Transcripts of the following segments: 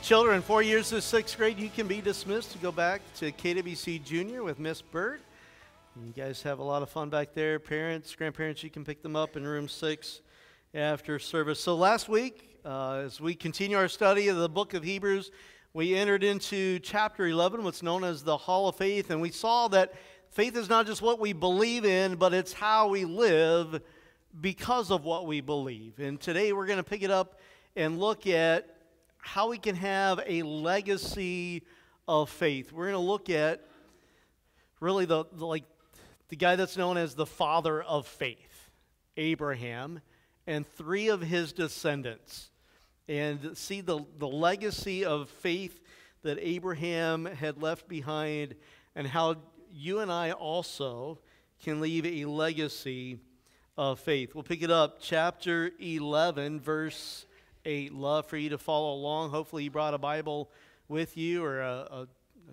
Children 4 years to 6th grade, you can be dismissed to go back to KWC Junior with Miss Burt. You guys have a lot of fun back there. Parents, grandparents, you can pick them up in room 6 after service. So last week, as we continue our study of the book of Hebrews, we entered into chapter 11, what's known as the Hall of Faith, and we saw that faith is not just what we believe in, but it's how we live because of what we believe. And today we're going to pick it up and look at how we can have a legacy of faith. We're going to look at really the guy that's known as the father of faith, Abraham, and 3 of his descendants, and see the legacy of faith that Abraham had left behind, and how you and I also can leave a legacy of faith. We'll pick it up, chapter 11, verse 8. Love for you to follow along. Hopefully you brought a Bible with you, or a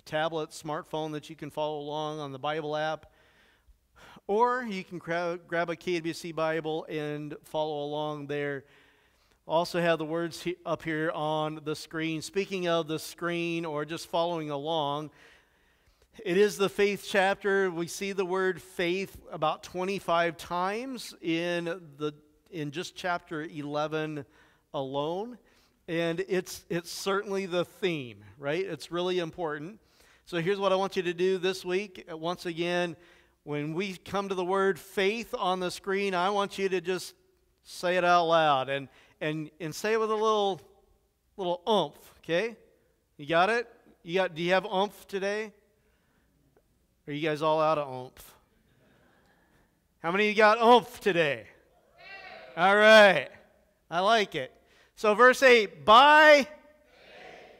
tablet, smartphone that you can follow along on the Bible app. Or you can grab a KWC Bible and follow along there. Also have the words up here on the screen. Speaking of the screen, or just following along, it is the faith chapter. We see the word faith about 25 times in just chapter 11 alone. And it's certainly the theme, right? It's really important. So here's what I want you to do this week. Once again, when we come to the word faith on the screen, I want you to just say it out loud and say it with a little oomph, okay? You got it? Do you have oomph today? Are you guys all out of oomph? How many of you got oomph today? All right. I like it. So verse 8, by faith.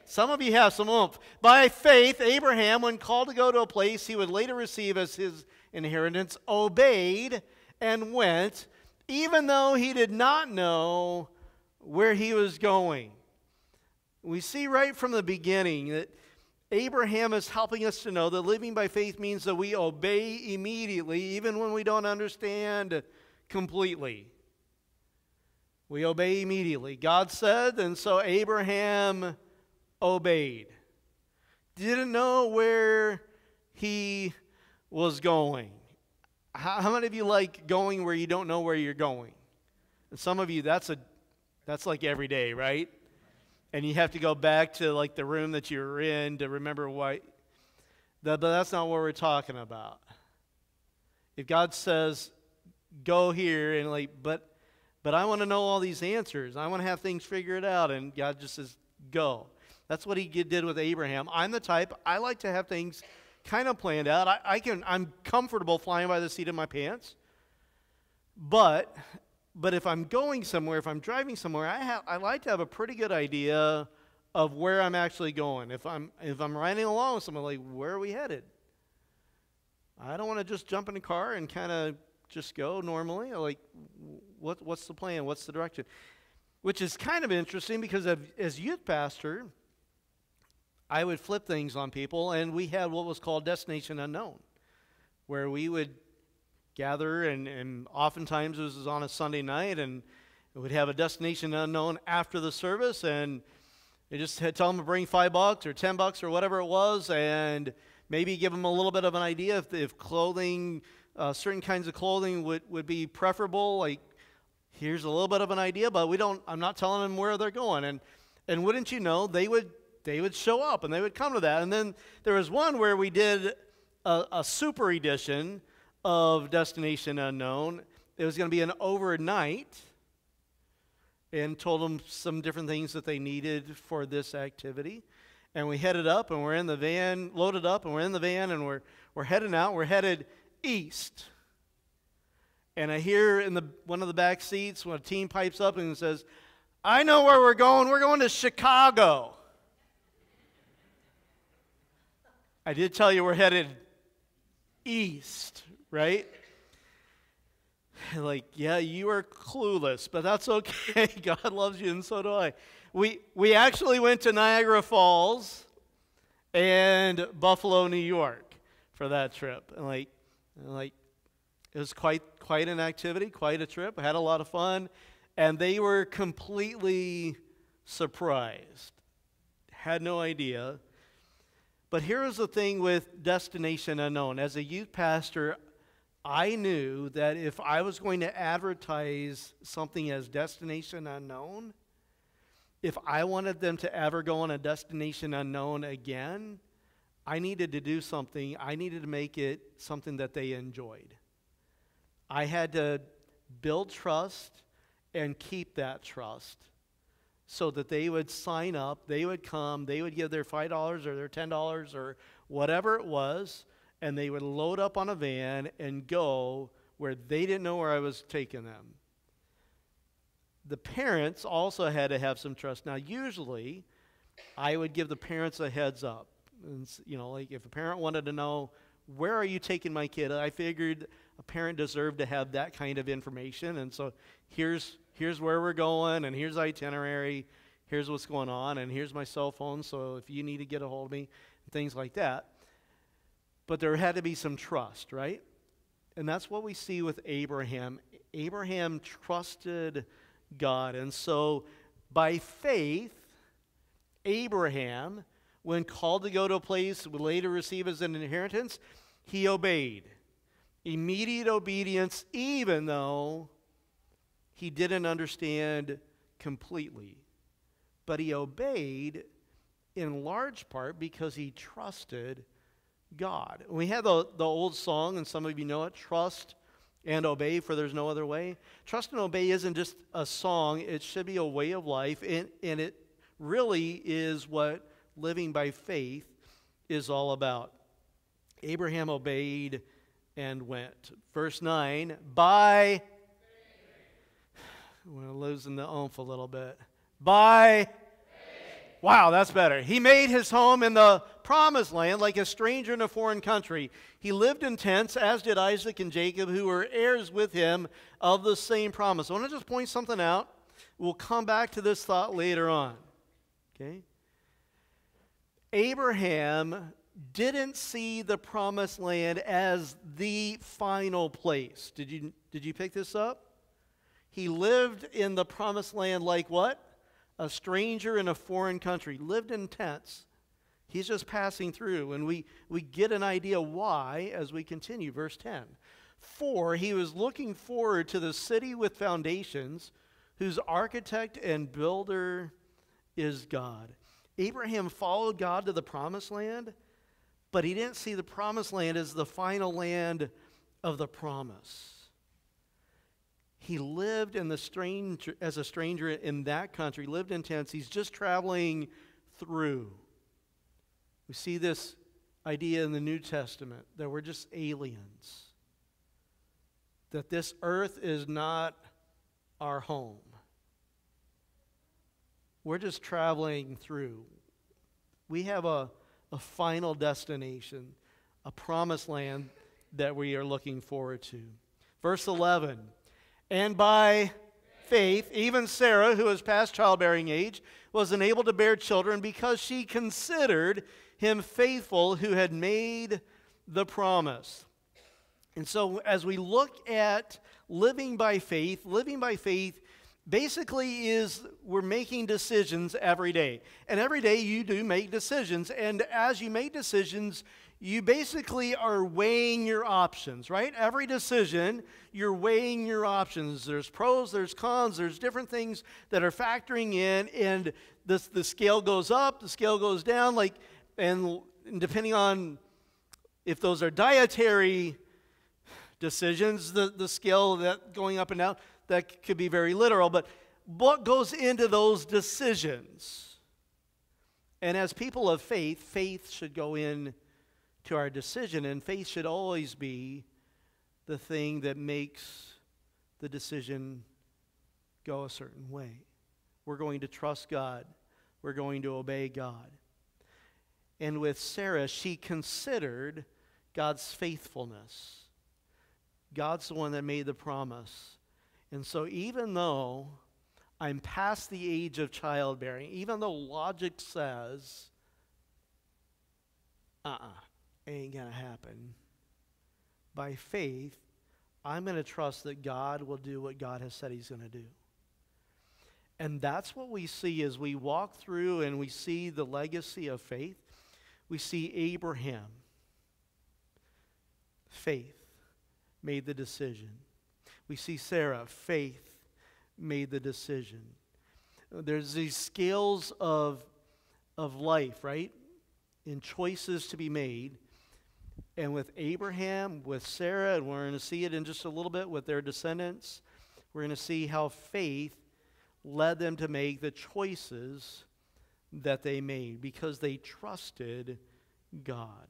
Some of you have some oomph. By faith, Abraham, when called to go to a place he would later receive as his inheritance, obeyed and went, even though he did not know where he was going. We see right from the beginning that Abraham is helping us to know that living by faith means that we obey immediately, even when we don't understand completely. We obey immediately. God said, and so Abraham obeyed. Didn't know where he was going. How many of you like going where you don't know where you're going? And some of you, that's like every day, right? And you have to go back to like the room that you were in to remember why. But that's not what we're talking about. If God says, go here, and but I want to know all these answers. I want to have things figured out, and God just says, go. That's what he did with Abraham. I'm the type, I like to have things kind of planned out. I'm comfortable flying by the seat of my pants. But if I'm going somewhere, if I'm driving somewhere, I like to have a pretty good idea of where I'm actually going. If I'm riding along with someone, like, where are we headed? I don't want to just jump in a car and kind of just go normally. Like, what's the plan? What's the direction? Which is kind of interesting because as youth pastor, I would flip things on people, and we had what was called Destination Unknown, where we would gather, and oftentimes it was on a Sunday night, and we'd have a Destination Unknown after the service, and they just had tell them to bring $5 or $10 or whatever it was, and maybe give them a little bit of an idea if clothing, certain kinds of clothing would be preferable. Like, here's a little bit of an idea, but I'm not telling them where they're going. And wouldn't you know, they would show up and they would come to that. And then there was one where we did a super edition of Destination Unknown. It was going to be an overnight, and told them some different things that they needed for this activity. And we headed up, and we're in the van, loaded up, and we're in the van, and we're heading out. We're headed east. And I hear in one of the back seats when a teen pipes up and says, I know where we're going. We're going to Chicago. I did tell you we're headed east, right? Like, yeah, you are clueless, but that's okay. God loves you, and so do I. We actually went to Niagara Falls and Buffalo, New York for that trip. And like it was quite an activity, quite a trip. I had a lot of fun, and they were completely surprised Had no idea. But here is the thing with destination unknown. As a youth pastor, I knew that if I was going to advertise something as destination unknown, if I wanted them to ever go on a destination unknown again, I needed to do something. I needed to make it something that they enjoyed. I had to build trust and keep that trust so that they would sign up, they would come, they would give their $5 or their $10 or whatever it was, and they would load up on a van and go where they didn't know where I was taking them. The parents also had to have some trust. Now, usually, I would give the parents a heads up. And, like if a parent wanted to know, where are you taking my kid? I figured a parent deserved to have that kind of information. And so here's where we're going, and here's the itinerary, here's what's going on, and here's my cell phone, so if you need to get a hold of me, and things like that. But there had to be some trust, right? And that's what we see with Abraham. Abraham trusted God. And so by faith, Abraham, when called to go to a place would later receive as an inheritance, he obeyed. Immediate obedience, even though he didn't understand completely. But he obeyed in large part because he trusted God. We have the old song, and some of you know it, trust and obey, for there's no other way. Trust and obey isn't just a song. It should be a way of life, and it really is what living by faith is all about. Abraham obeyed and went. Verse 9, by, we're losing the oomph a little bit. By, wow, that's better. He made his home in the promised land like a stranger in a foreign country. He lived in tents, as did Isaac and Jacob, who were heirs with him of the same promise. I want to just point something out. We'll come back to this thought later on. Okay? Abraham didn't see the promised land as the final place. Did you pick this up? He lived in the promised land like what? A stranger in a foreign country. Lived in tents. He's just passing through, and we get an idea why as we continue. Verse 10. For he was looking forward to the city with foundations, whose architect and builder is God. Abraham followed God to the promised land, but he didn't see the promised land as the final land of the promise. He lived as a stranger in that country, lived in tents. He's just traveling through. We see this idea in the New Testament that we're just aliens, that this earth is not our home. We're just traveling through. We have a final destination, a promised land that we are looking forward to. Verse 11, and by faith, even Sarah, who was past childbearing age, was unable to bear children because she considered him faithful who had made the promise. And so as we look at living by faith basically is we're making decisions every day. And every day you do make decisions. And as you make decisions, you basically are weighing your options, right? Every decision, you're weighing your options. There's pros, there's cons, there's different things that are factoring in. And the scale goes up, the scale goes down. And depending on if those are dietary decisions, the scale that going up and down, that could be very literal, but what goes into those decisions? And as people of faith, faith should go in to our decision, and faith should always be the thing that makes the decision go a certain way. We're going to trust God. We're going to obey God. And with Sarah, she considered God's faithfulness. God's the one that made the promise. And so even though I'm past the age of childbearing, even though logic says, ain't going to happen, by faith, I'm going to trust that God will do what God has said he's going to do. And that's what we see as we walk through and we see the legacy of faith. We see Abraham, faith, made the decision. We see Sarah, faith, made the decision. There's these scales of life, right? In choices to be made. And with Abraham, with Sarah, and we're going to see it in just a little bit with their descendants, we're going to see how faith led them to make the choices that they made because they trusted God.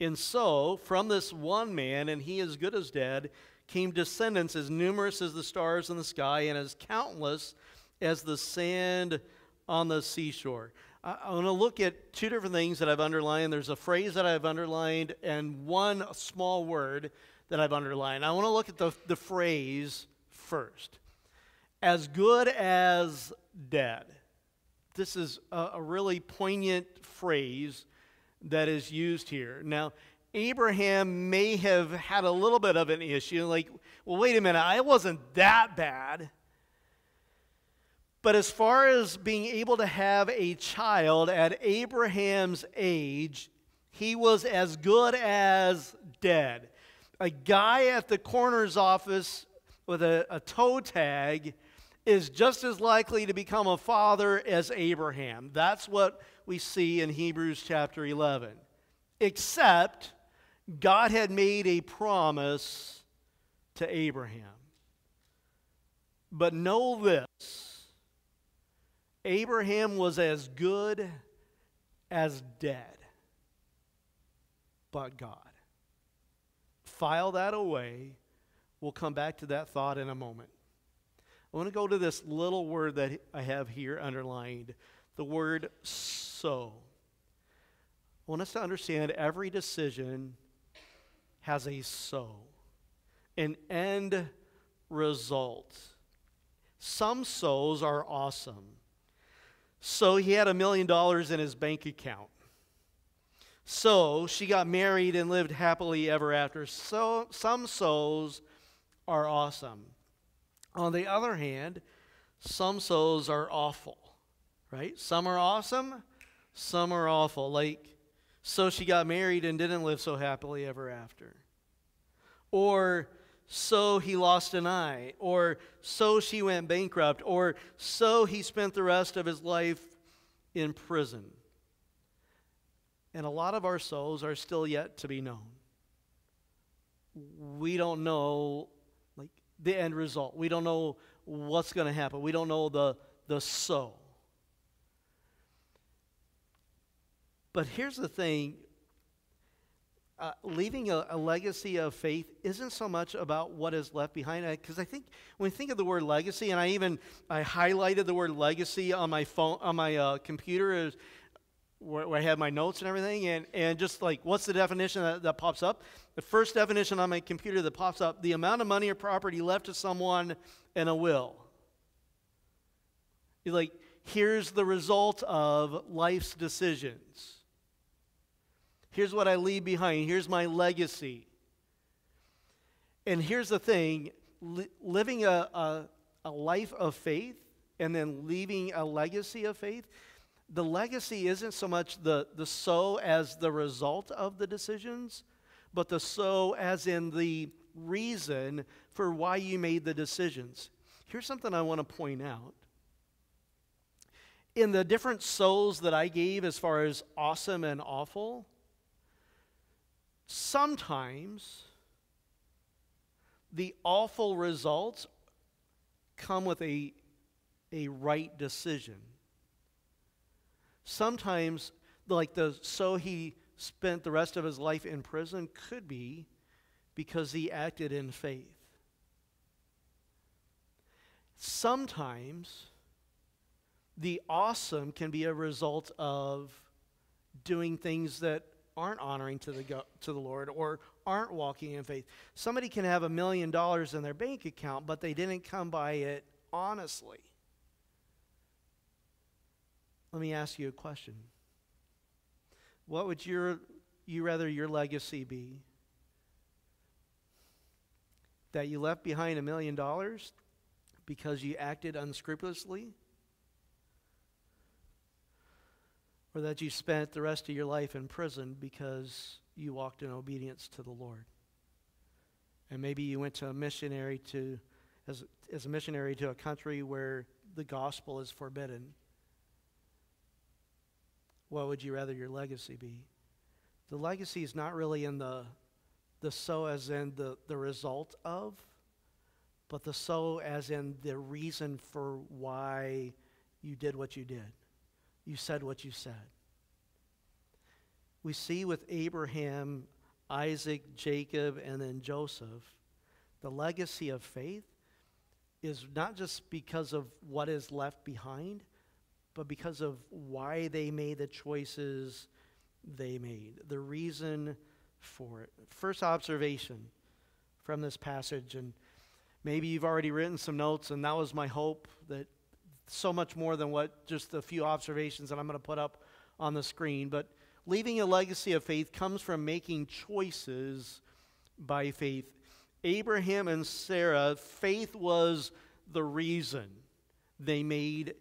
And so, from this one man, and he as good as dead, came descendants as numerous as the stars in the sky and as countless as the sand on the seashore. I want to look at two different things that I've underlined. There's a phrase that I've underlined and one small word that I've underlined. I want to look at the phrase first. As good as dead. This is a really poignant phrase that is used here. Now, Abraham may have had a little bit of an issue, like, well, wait a minute, I wasn't that bad. But as far as being able to have a child at Abraham's age, he was as good as dead. A guy at the coroner's office with a toe tag is just as likely to become a father as Abraham. That's what we see in Hebrews chapter 11. Except God had made a promise to Abraham. But know this. Abraham was as good as dead, but God. File that away. We'll come back to that thought in a moment. I want to go to this little word that I have here underlined, the word so. I want us to understand every decision has a so, an end result. Some so's are awesome. So he had $1 million in his bank account. So she got married and lived happily ever after. So some so's are awesome. On the other hand, some so's are awful, right? Some are awesome, some are awful. Like, so she got married and didn't live so happily ever after. Or so he lost an eye, or so she went bankrupt, or so he spent the rest of his life in prison. And a lot of our souls are still yet to be known. We don't know, like, the end result. We don't know what's going to happen. We don't know the so. But here's the thing. Leaving a legacy of faith isn't so much about what is left behind. Because I think when we think of the word legacy, and I highlighted the word legacy on my phone, on my computer, where I have my notes and everything, and just like, what's the definition that pops up? The first definition on my computer that pops up: the amount of money or property left to someone in a will. You're like, here's the result of life's decisions. Here's what I leave behind. Here's my legacy. And here's the thing, living a life of faith and then leaving a legacy of faith, the legacy isn't so much the so as the result of the decisions, but the so as in the reason for why you made the decisions. Here's something I want to point out. In the different so's that I gave as far as awesome and awful, sometimes the awful results come with a right decision. Sometimes, like so he spent the rest of his life in prison could be because he acted in faith. Sometimes the awesome can be a result of doing things that aren't honoring to the Lord or aren't walking in faith. Somebody can have $1 million in their bank account, but they didn't come by it honestly. Let me ask you a question. What would you rather your legacy be? That you left behind $1 million, because you acted unscrupulously, or that you spent the rest of your life in prison because you walked in obedience to the Lord. And maybe you went to a missionary as a missionary to a country where the gospel is forbidden. What would you rather your legacy be? The legacy is not really in the so as in the result of, but the so as in the reason for why you did what you did. You said what you said. We see with Abraham, Isaac, Jacob, and then Joseph, the legacy of faith is not just because of what is left behind, but because of why they made the choices they made, the reason for it. First observation from this passage, and maybe you've already written some notes, and that was my hope, that so much more than what just a few observations that I'm going to put up on the screen. But leaving a legacy of faith comes from making choices by faith. Abraham and Sarah, faith was the reason they made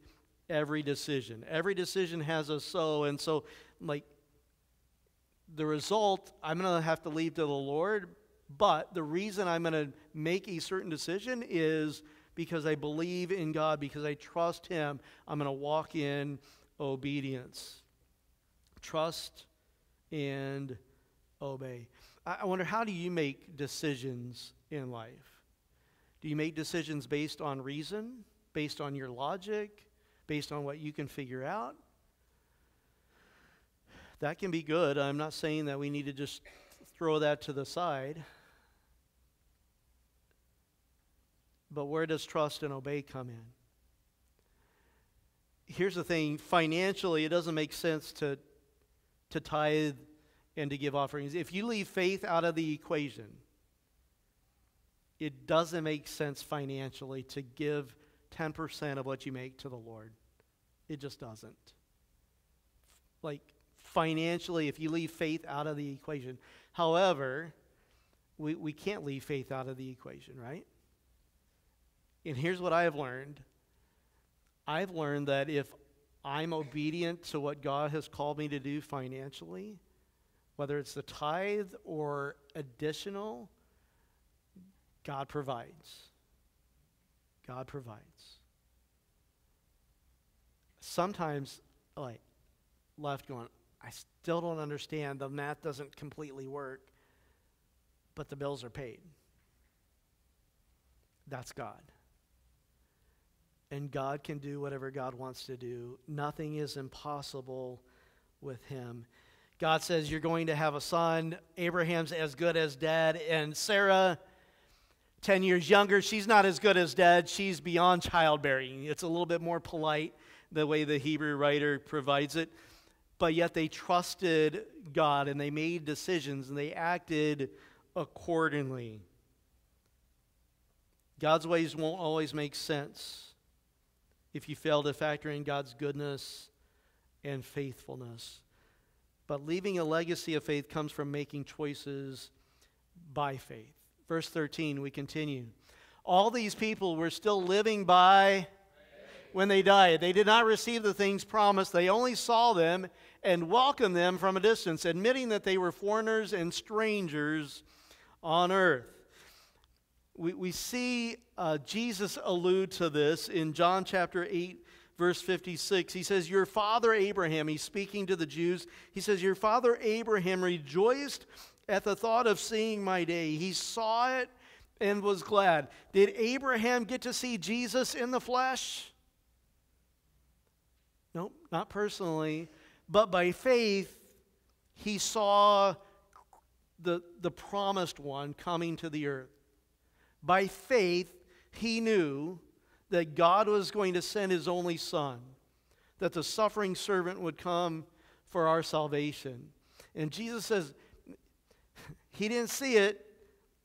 every decision. Every decision has a so, and so, like, the result, I'm going to have to leave to the Lord, but the reason I'm going to make a certain decision is because I believe in God, because I trust Him. I'm going to walk in obedience. Trust and obey. I wonder, how do you make decisions in life? Do you make decisions based on reason, based on your logic, based on what you can figure out? That can be good. I'm not saying that we need to just throw that to the side. But where does trust and obey come in? Here's the thing. Financially, it doesn't make sense to tithe and to give offerings. If you leave faith out of the equation, it doesn't make sense financially to give 10% of what you make to the Lord. It just doesn't. Like, financially, if you leave faith out of the equation. However, we can't leave faith out of the equation, right? And here's what I have learned. I've learned that if I'm obedient to what God has called me to do financially, whether it's the tithe or additional, God provides. God provides. Sometimes, like, left going, I still don't understand. The math doesn't completely work, but the bills are paid. That's God. And God can do whatever God wants to do. Nothing is impossible with Him. God says, you're going to have a son. Abraham's as good as dead. And Sarah, 10 years younger, she's not as good as dead. She's beyond childbearing. It's a little bit more polite the way the Hebrew writer provides it. But yet they trusted God, and they made decisions, and they acted accordingly. God's ways won't always make sense if you fail to factor in God's goodness and faithfulness. But leaving a legacy of faith comes from making choices by faith. Verse 13, we continue. All these people were still living by when they died. They did not receive the things promised. They only saw them and welcomed them from a distance, admitting that they were foreigners and strangers on earth. We see Jesus allude to this in John chapter 8, verse 56. He says, your father Abraham, he's speaking to the Jews, he says, your father Abraham rejoiced at the thought of seeing my day. He saw it and was glad. Did Abraham get to see Jesus in the flesh? Nope, not personally. But by faith, he saw the promised one coming to the earth. By faith, he knew that God was going to send His only Son, that the suffering servant would come for our salvation. And Jesus says, he didn't see it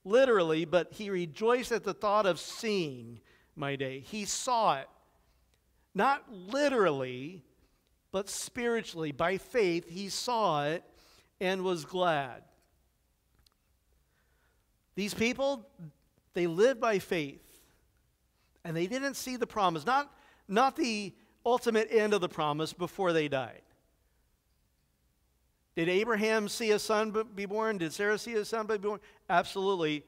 literally, but he rejoiced at the thought of seeing my day. He saw it, not literally, but spiritually. By faith, he saw it and was glad. These people, they lived by faith. And they didn't see the promise, not the ultimate end of the promise before they died. Did Abraham see a son be born? Did Sarah see a son be born? Absolutely.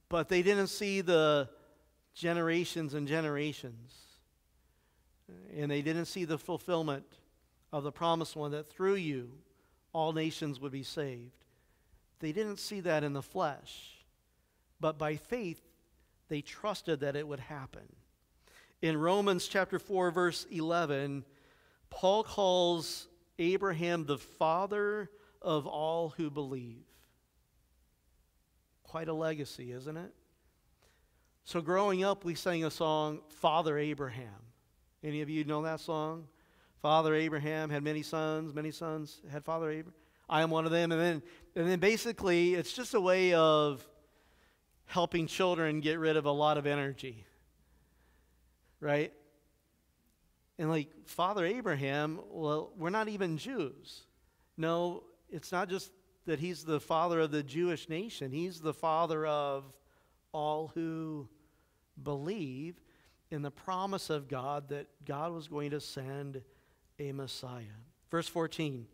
But they didn't see the generations and generations. And they didn't see the fulfillment of the promised one that through you all nations would be saved. They didn't see that in the flesh. But by faith, they trusted that it would happen. In Romans chapter 4, verse 11, Paul calls Abraham the father of all who believe. Quite a legacy, isn't it? So growing up, we sang a song, Father Abraham. Any of you know that song? Father Abraham had many sons had Father Abraham. I am one of them. And then basically, it's just a way of helping children get rid of a lot of energy. Right? And like Father Abraham, well, we're not even Jews. No, it's not just that he's the father of the Jewish nation. He's the father of all who believe in the promise of God that God was going to send a Messiah. Verse 14,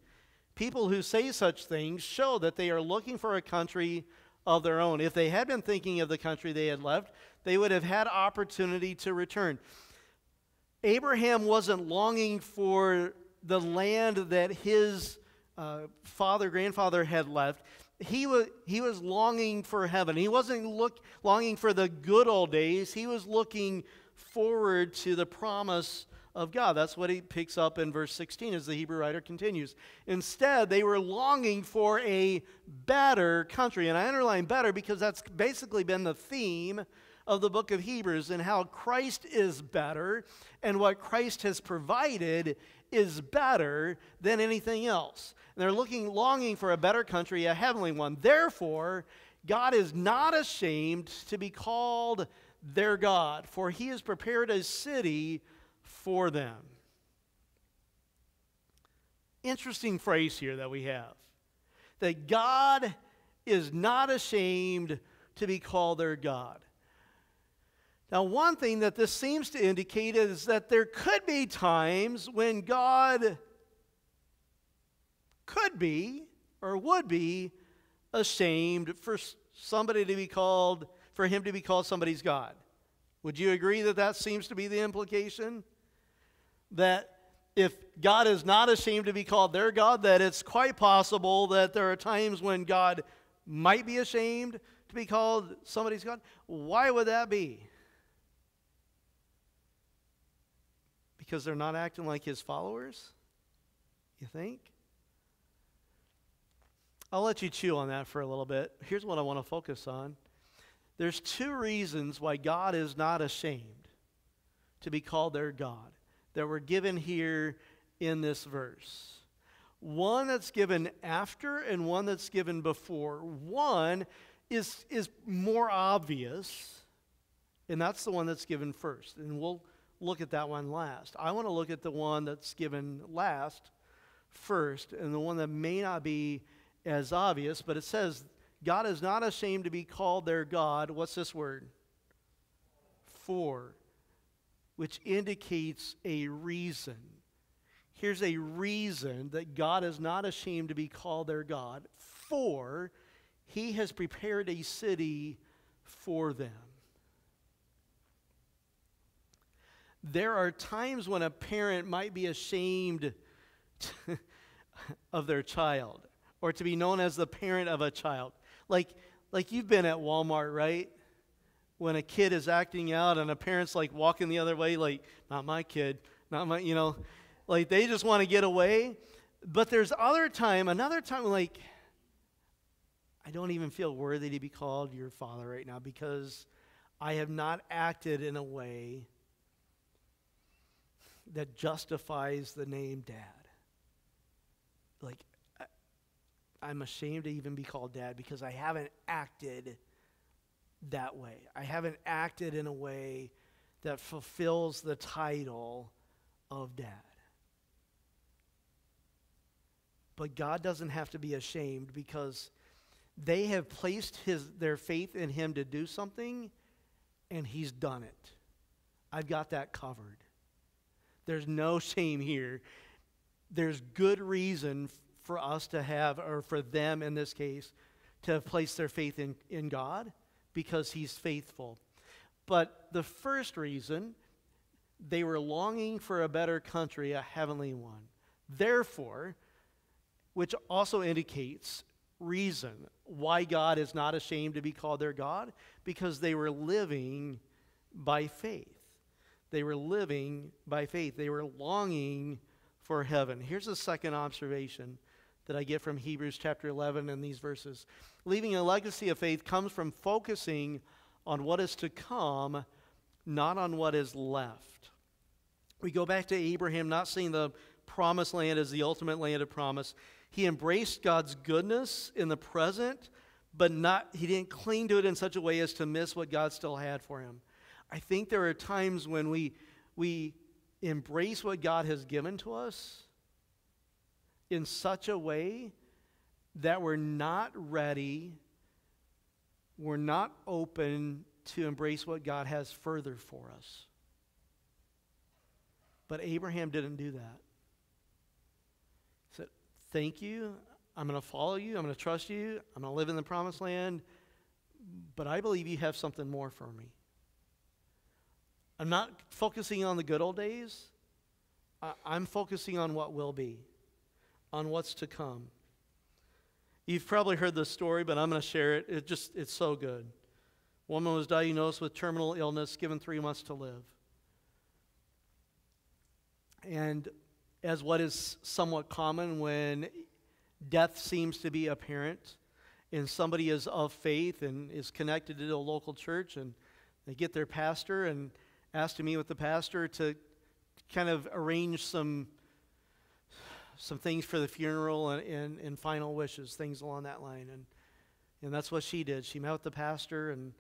people who say such things show that they are looking for a country of their own. If they had been thinking of the country they had left, they would have had opportunity to return. Abraham wasn't longing for the land that his grandfather had left. He was longing for heaven. He wasn't longing for the good old days. He was looking forward to the promise of God. That's what he picks up in verse 16 as the Hebrew writer continues. Instead, they were longing for a better country. And I underline better because that's basically been the theme of the book of Hebrews, and how Christ is better and what Christ has provided is better than anything else. And they're longing for a better country, a heavenly one. Therefore, God is not ashamed to be called their God, for he has prepared a city for them. Interesting phrase here that we have. That God is not ashamed to be called their God. Now, one thing that this seems to indicate is that there could be times when God could be or would be ashamed for somebody to be called, for him to be called somebody's God. Would you agree that that seems to be the implication? That if God is not ashamed to be called their God, that it's quite possible that there are times when God might be ashamed to be called somebody's God? Why would that be? Because they're not acting like his followers? You think? I'll let you chew on that for a little bit. Here's what I want to focus on. There's two reasons why God is not ashamed to be called their God that were given here in this verse. One that's given after and one that's given before. One is more obvious, and that's the one that's given first. And we'll look at that one last. I want to look at the one that's given last first, and the one that may not be as obvious, but it says, God is not ashamed to be called their God. What's this word? For, which indicates a reason. Here's a reason that God is not ashamed to be called their God. For, he has prepared a city for them. There are times when a parent might be ashamed of their child, or to be known as the parent of a child. Like you've been at Walmart, right? When a kid is acting out and a parent's like walking the other way, like, not my kid, not my, like they just want to get away. But there's another time, like, I don't even feel worthy to be called your father right now because I have not acted in a way that justifies the name Dad. Like, I'm ashamed to even be called Dad because I haven't acted that way. I haven't acted in a way that fulfills the title of Dad. But God doesn't have to be ashamed because they have placed their faith in him to do something, and he's done it. I've got that covered. There's no shame here. There's good reason for us to have, or for them in this case, to have placed their faith in God because he's faithful. But the first reason, they were longing for a better country, a heavenly one. Therefore, which also indicates reason why God is not ashamed to be called their God, because they were living by faith. They were living by faith. They were longing for heaven. Here's a second observation that I get from Hebrews chapter 11 in these verses. Leaving a legacy of faith comes from focusing on what is to come, not on what is left. We go back to Abraham not seeing the promised land as the ultimate land of promise. He embraced God's goodness in the present, but he didn't cling to it in such a way as to miss what God still had for him. I think there are times when we embrace what God has given to us in such a way that we're not ready, we're not open to embrace what God has further for us. But Abraham didn't do that. He said, thank you, I'm going to follow you, I'm going to trust you, I'm going to live in the promised land, but I believe you have something more for me. I'm not focusing on the good old days. I'm focusing on what will be, on what's to come. You've probably heard this story, but I'm going to share it. It's so good. A woman was diagnosed with terminal illness, given 3 months to live. And as what is somewhat common when death seems to be apparent, and somebody is of faith and is connected to a local church, and they get their pastor and ask to meet with the pastor to kind of arrange some things for the funeral and final wishes, things along that line. And that's what she did. She met with the pastor and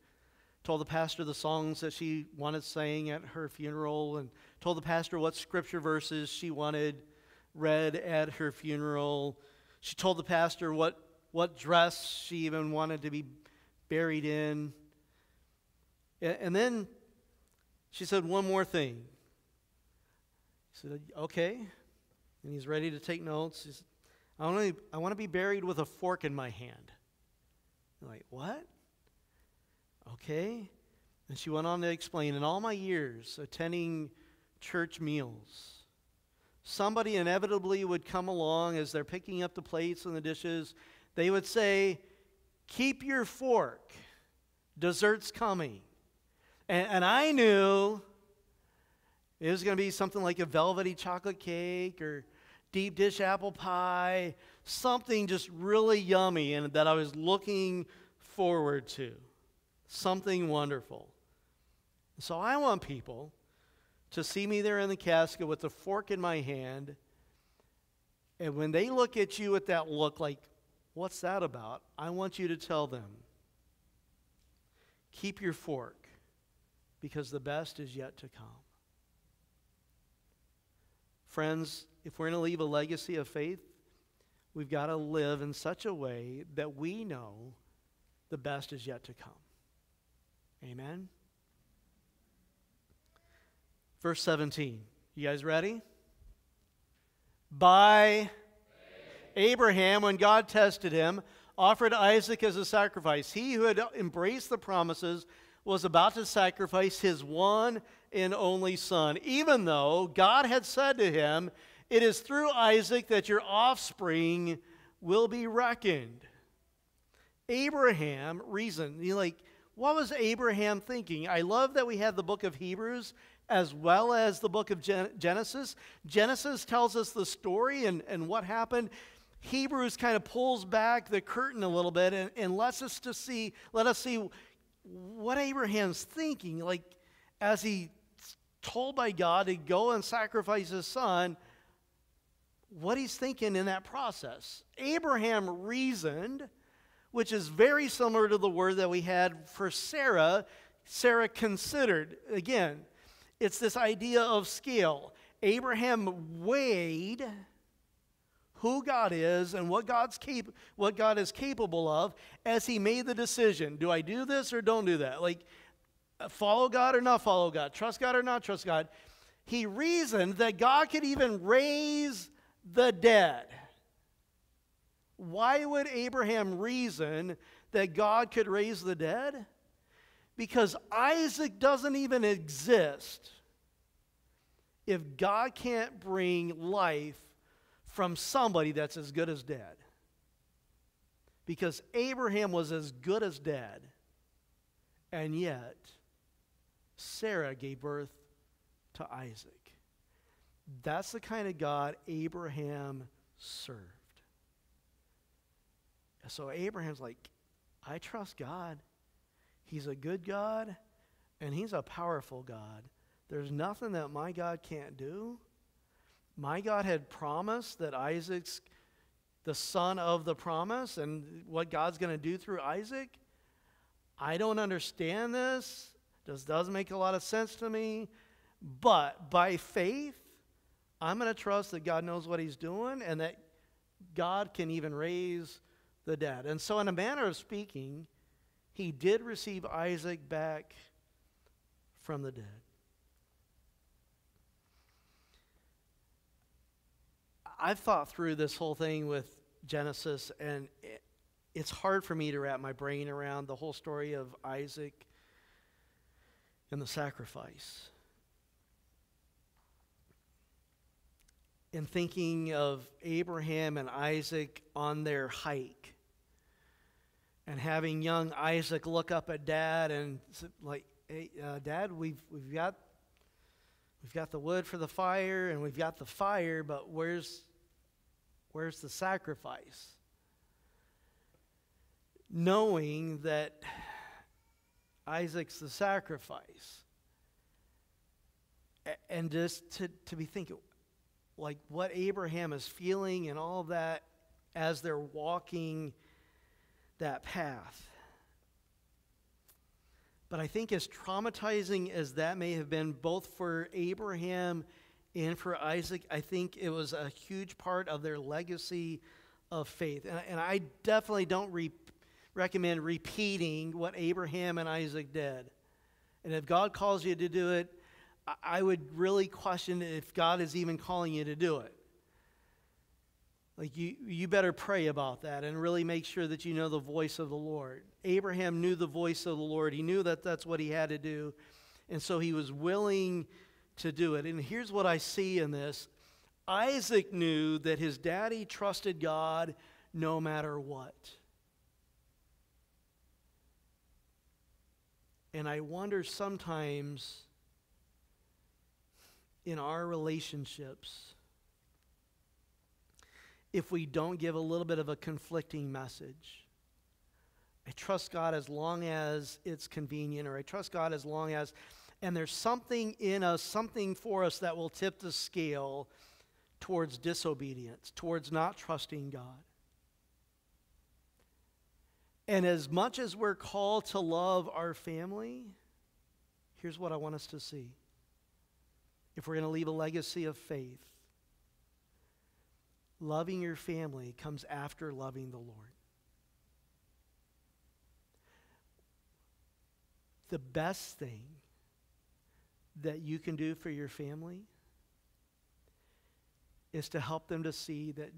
told the pastor the songs that she wanted sang at her funeral, and told the pastor what scripture verses she wanted read at her funeral. She told the pastor what dress she even wanted to be buried in. And then she said one more thing. He said, okay. And he's ready to take notes. He said, I want to be buried with a fork in my hand. I'm like, what? Okay. And she went on to explain, in all my years attending church meals, somebody inevitably would come along as they're picking up the plates and the dishes. They would say, keep your fork. Dessert's coming. And I knew it was going to be something like a velvety chocolate cake or deep dish apple pie, something just really yummy and that I was looking forward to. Something wonderful. So I want people to see me there in the casket with the fork in my hand, and when they look at you with that look like, what's that about? I want you to tell them, keep your fork, because the best is yet to come. Friends, if we're going to leave a legacy of faith, we've got to live in such a way that we know the best is yet to come. Amen? Verse 17. You guys ready? By Abraham, when God tested him, offered Isaac as a sacrifice. He who had embraced the promises was about to sacrifice his one and only son, even though God had said to him, it is through Isaac that your offspring will be reckoned. Abraham reasoned. What was Abraham thinking? I love that we have the book of Hebrews as well as the book of Genesis. Genesis tells us the story and what happened. Hebrews kind of pulls back the curtain a little bit and let us see what Abraham's thinking. As he told by God to go and sacrifice his son, what he's thinking in that process. Abraham reasoned, which is very similar to the word that we had for Sarah. Sarah considered. Again, it's this idea of scale. Abraham weighed who God is and what God is capable of as he made the decision. Do I do this or don't do that? follow God or not follow God, trust God or not trust God. He reasoned that God could even raise the dead. Why would Abraham reason that God could raise the dead? Because Isaac doesn't even exist if God can't bring life from somebody that's as good as dead. Because Abraham was as good as dead, and yet Sarah gave birth to Isaac. That's the kind of God Abraham served. So Abraham's like, I trust God. He's a good God, and He's a powerful God. There's nothing that my God can't do. My God had promised that Isaac's the son of the promise, and what God's going to do through Isaac. I don't understand this. This doesn't make a lot of sense to me. But by faith, I'm going to trust that God knows what He's doing and that God can even raise the dead. And so in a manner of speaking, he did receive Isaac back from the dead. I've thought through this whole thing with Genesis, and it's hard for me to wrap my brain around the whole story of Isaac and the sacrifice. And thinking of Abraham and Isaac on their hike, and having young Isaac look up at Dad and like, hey, Dad, we've got the wood for the fire and we've got the fire, but where's the sacrifice? Knowing that Isaac's the sacrifice. And just to be thinking, like what Abraham is feeling and all of that as they're walking that path. But I think as traumatizing as that may have been both for Abraham and for Isaac, I think it was a huge part of their legacy of faith. And I definitely don't recommend repeating what Abraham and Isaac did. And if God calls you to do it, I would really question if God is even calling you to do it. Like you better pray about that and really make sure that you know the voice of the Lord. Abraham knew the voice of the Lord. He knew that that's what he had to do. And so he was willing to do it. And here's what I see in this. Isaac knew that his daddy trusted God no matter what. And I wonder sometimes in our relationships, if we don't give a little bit of a conflicting message. I trust God as long as it's convenient, or I trust God as long as, and there's something in us, something for us that will tip the scale towards disobedience, towards not trusting God. And as much as we're called to love our family, here's what I want us to see. If we're going to leave a legacy of faith, loving your family comes after loving the Lord. The best thing that you can do for your family is to help them to see that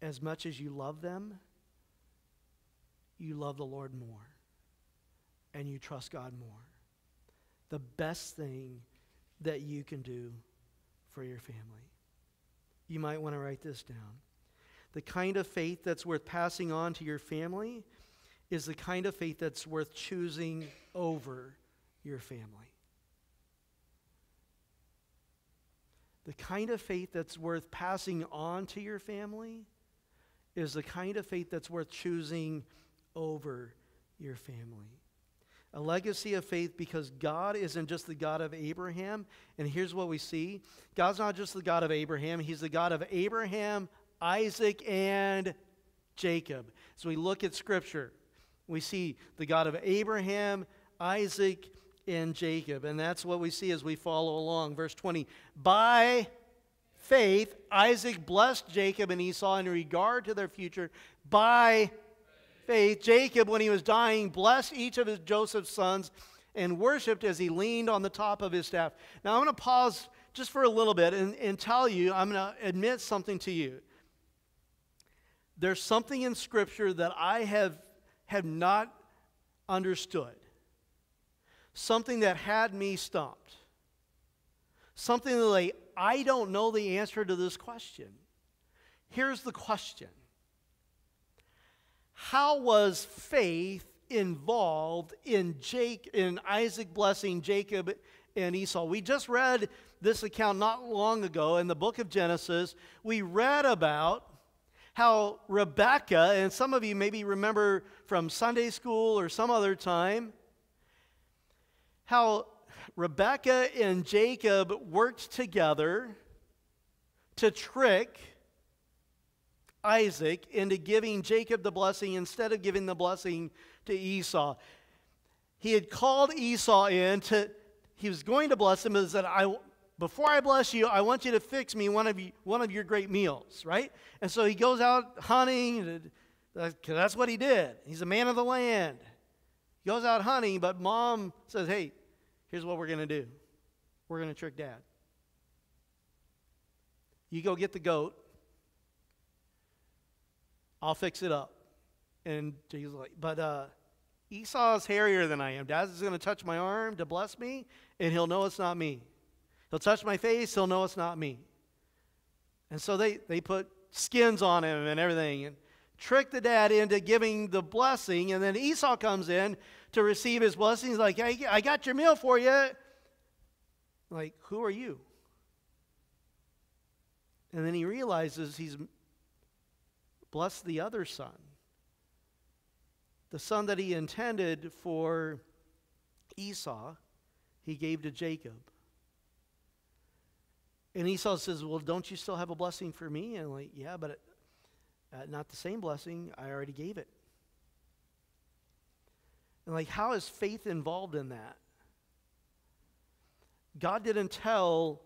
as much as you love them, you love the Lord more and you trust God more. The best thing that you can do for your family. You might want to write this down. The kind of faith that's worth passing on to your family is the kind of faith that's worth choosing over your family. The kind of faith that's worth passing on to your family is the kind of faith that's worth choosing over your family. A legacy of faith, because God isn't just the God of Abraham. And here's what we see. God's not just the God of Abraham. He's the God of Abraham, Isaac, and Jacob. So we look at Scripture. We see the God of Abraham, Isaac, and Jacob. And that's what we see as we follow along. Verse 20. By faith, Isaac blessed Jacob and Esau in regard to their future. By faith, Jacob, when he was dying, blessed each of his Joseph's sons and worshiped as he leaned on the top of his staff. Now I'm going to pause just for a little bit and tell you, I'm going to admit something to you. There's something in Scripture that I have not understood. Something that had me stumped. Something that, like, I don't know the answer to this question. Here's the question. How was faith involved in Isaac blessing Jacob and Esau? We just read this account not long ago in the book of Genesis. We read about how Rebekah, and some of you maybe remember from Sunday school or some other time, how Rebekah and Jacob worked together to trick Isaac into giving Jacob the blessing instead of giving the blessing to Esau. He had called Esau in he was going to bless him, and said, before I bless you, I want you to fix me one of your great meals, right? And so he goes out hunting, because that's what he did. He's a man of the land. He goes out hunting, but mom says, hey, here's what we're going to do. We're going to trick Dad. You go get the goat. I'll fix it up. And he's like, but Esau's hairier than I am. Dad's going to touch my arm to bless me, and he'll know it's not me. He'll touch my face, he'll know it's not me. And so they put skins on him and everything and trick the dad into giving the blessing. And then Esau comes in to receive his blessing. He's like, hey, I got your meal for you. Like, who are you? And then he realizes he's blessed the other son. The son that he intended for Esau, he gave to Jacob. And Esau says, well, don't you still have a blessing for me? And I'm like, yeah, but not the same blessing. I already gave it. And like, how is faith involved in that? God didn't tell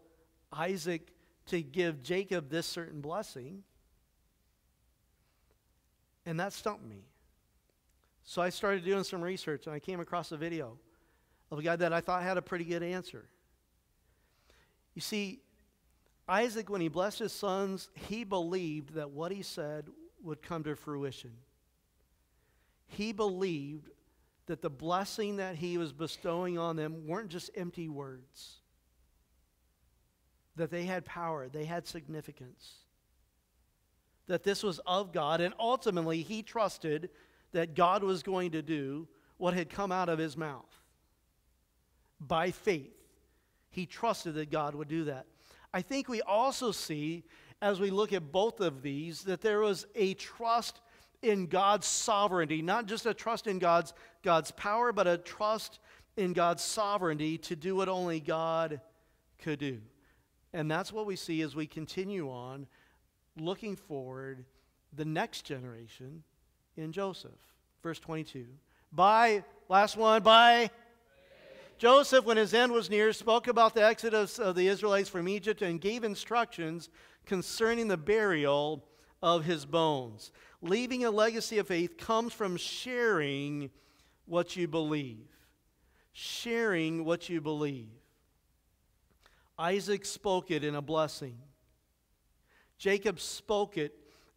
Isaac to give Jacob this certain blessing. And that stumped me. So I started doing some research, and I came across a video of a guy that I thought had a pretty good answer. You see, Isaac, when he blessed his sons, he believed that what he said would come to fruition. He believed that the blessing that he was bestowing on them weren't just empty words, that they had power, they had significance, that this was of God, and ultimately he trusted that God was going to do what had come out of his mouth. By faith, he trusted that God would do that. I think we also see, as we look at both of these, that there was a trust in God's sovereignty, not just a trust in God's power, but a trust in God's sovereignty to do what only God could do. And that's what we see as we continue on, looking forward, the next generation in Joseph. Verse 22. Last one, Joseph, when his end was near, spoke about the exodus of the Israelites from Egypt and gave instructions concerning the burial of his bones. Leaving a legacy of faith comes from sharing what you believe. Sharing what you believe. Isaac spoke it in a blessing. Jacob spoke it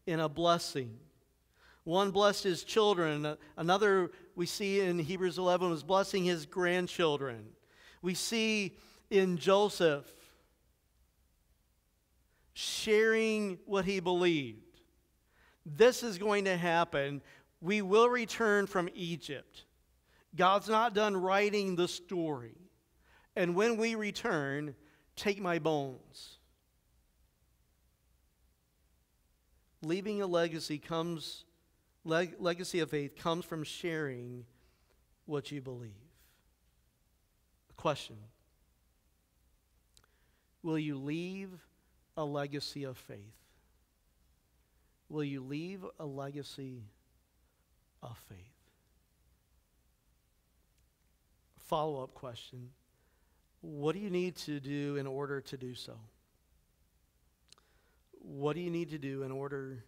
in a blessing. One blessed his children. Another, we see in Hebrews 11, was blessing his grandchildren. We see in Joseph sharing what he believed. This is going to happen. We will return from Egypt. God's not done writing the story. And when we return, take my bones. Leaving a legacy of faith comes from sharing what you believe. A question. Will you leave a legacy of faith? Will you leave a legacy of faith? Follow-up question. What do you need to do in order to do so? What do you need to do in order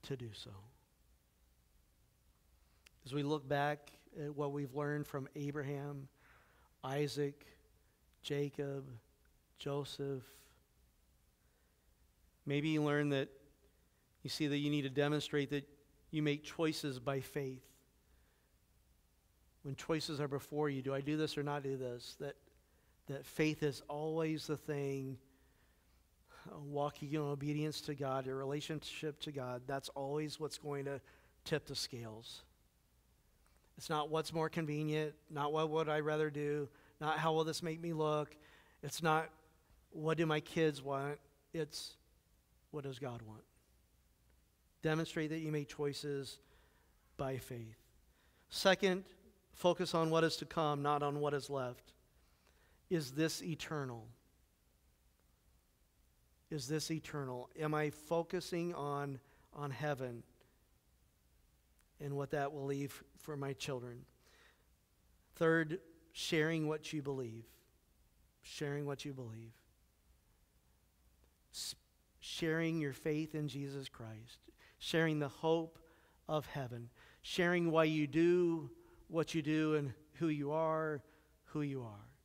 to do so? As we look back at what we've learned from Abraham, Isaac, Jacob, Joseph, maybe you learn that you see that you need to demonstrate that you make choices by faith. When choices are before you, do I do this or not do this? That faith is always the thing, walking in obedience to God, your relationship to God, that's always what's going to tip the scales. It's not what's more convenient, not what would I rather do, not how will this make me look. It's not what do my kids want. It's what does God want. Demonstrate that you make choices by faith. Second, focus on what is to come, not on what is left. Is this eternal? Is this eternal? Am I focusing on heaven and what that will leave for my children? Third, sharing what you believe. Sharing what you believe. Sharing your faith in Jesus Christ. Sharing the hope of heaven. Sharing why you do what you do and who you are,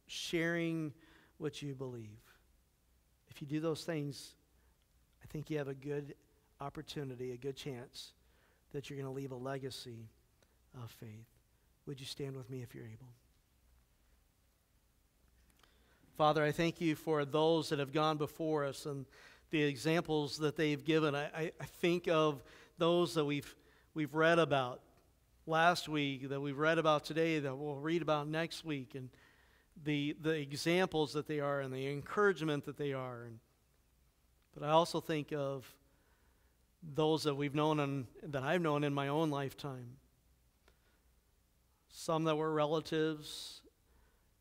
sharing what you believe. If you do those things, I think you have a good opportunity, a good chance that you're going to leave a legacy of faith. Would you stand with me if you're able? Father, I thank you for those that have gone before us and the examples that they've given. I think of those that we've read about last week, that we've read about today, that we'll read about next week, and the examples that they are and the encouragement that they are. But I also think of those that we've known and that I've known in my own lifetime. Some that were relatives,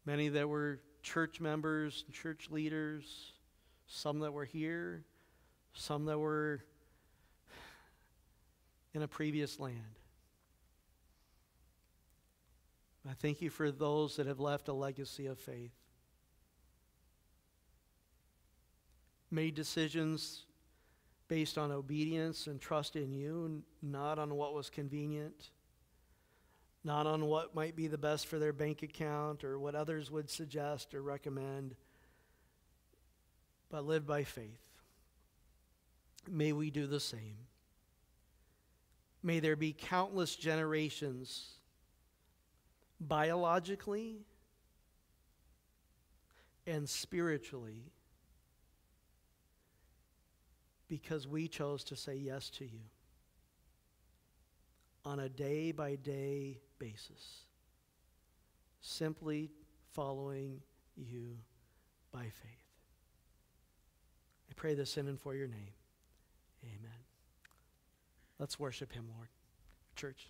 many that were church members, church leaders, some that were here, some that were in a previous land. I thank you for those that have left a legacy of faith. Made decisions based on obedience and trust in you, not on what was convenient, not on what might be the best for their bank account or what others would suggest or recommend, but lived by faith. May we do the same. May there be countless generations biologically and spiritually because we chose to say yes to you on a day-by-day basis, simply following you by faith. I pray this in and for your name. Amen. Let's worship him, Lord. Church.